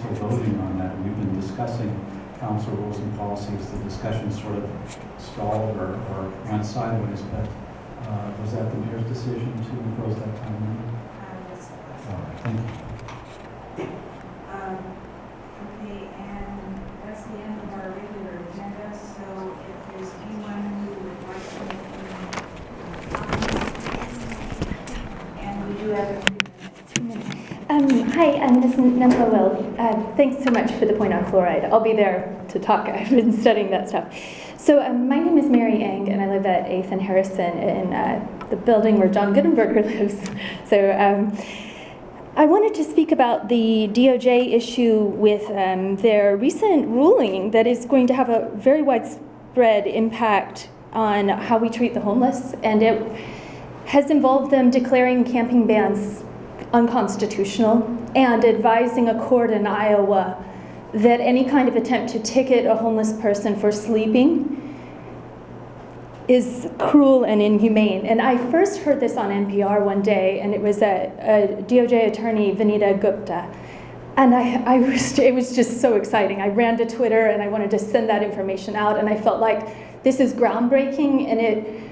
council voting on that. We've been discussing council rules and policies. The discussion sort of stalled or went sideways, but was that the mayor's decision to impose that time limit? Yes. All right, thank you. Okay, and that's the end of our regular agenda, so if there's anyone who would like to make any comments, and we do have a few minutes. Hi, I'm Ms. Nemlowill. Thanks so much for the point on fluoride. I'll be there to talk. I've been studying that stuff. So my name is Mary Eng, and I live at 8th and Harrison in the building where John Gutenberger lives. So I wanted to speak about the DOJ issue with their recent ruling that is going to have a very widespread impact on how we treat the homeless, and it has involved them declaring camping bans unconstitutional and advising a court in Iowa that any kind of attempt to ticket a homeless person for sleeping is cruel and inhumane. And I first heard this on NPR one day, and it was a DOJ attorney, Vinita Gupta. And it was just so exciting. I ran to Twitter and I wanted to send that information out, and I felt like this is groundbreaking, and it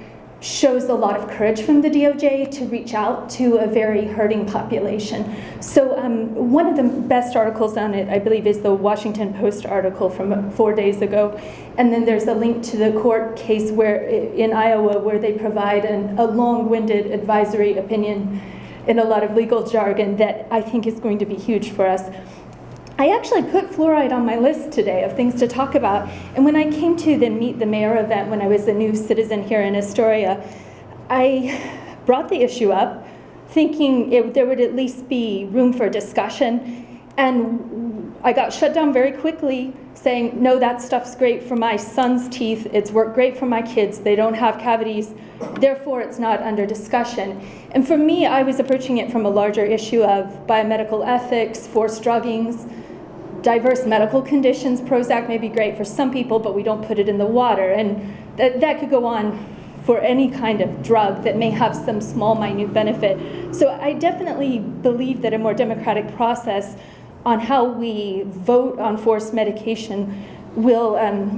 shows a lot of courage from the DOJ to reach out to a very hurting population. So one of the best articles on it, I believe, is the Washington Post article from 4 days ago. And then there's a link to the court case in Iowa where they provide a long-winded advisory opinion in a lot of legal jargon that I think is going to be huge for us. I actually put fluoride on my list today of things to talk about. And when I came to the Meet the Mayor event when I was a new citizen here in Astoria, I brought the issue up thinking there would at least be room for discussion. And I got shut down very quickly saying, no, that stuff's great for my son's teeth. It's worked great for my kids. They don't have cavities. Therefore, it's not under discussion. And for me, I was approaching it from a larger issue of biomedical ethics, forced druggings, diverse medical conditions. Prozac may be great for some people, but we don't put it in the water. And that could go on for any kind of drug that may have some small, minute benefit. So I definitely believe that a more democratic process on how we vote on forced medication will,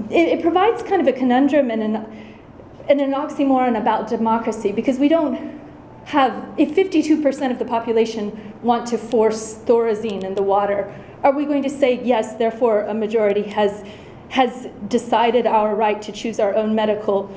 it provides kind of a conundrum and an oxymoron about democracy, because we don't have, if 52% of the population want to force thorazine in the water, are we going to say, yes, therefore a majority has decided our right to choose our own medical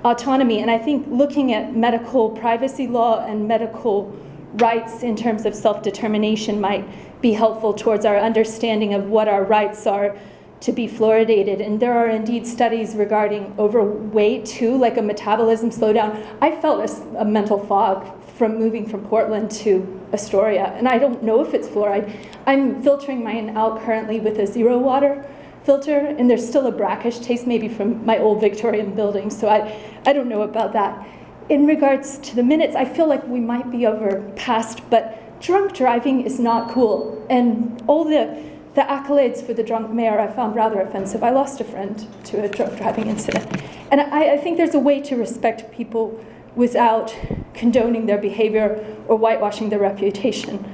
autonomy? And I think looking at medical privacy law and medical rights in terms of self-determination might be helpful towards our understanding of what our rights are to be fluoridated. And there are indeed studies regarding overweight too, like a metabolism slowdown. I felt a mental fog from moving from Portland to Astoria, and I don't know if it's fluoride. I'm filtering mine out currently with a zero water filter, and there's still a brackish taste, maybe from my old Victorian building, so I don't know about that. In regards to the minutes, I feel like we might be past, but drunk driving is not cool, and all the accolades for the drunk mayor I found rather offensive. I lost a friend to a drunk driving incident. And I think there's a way to respect people without condoning their behavior or whitewashing their reputation.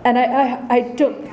And I don't...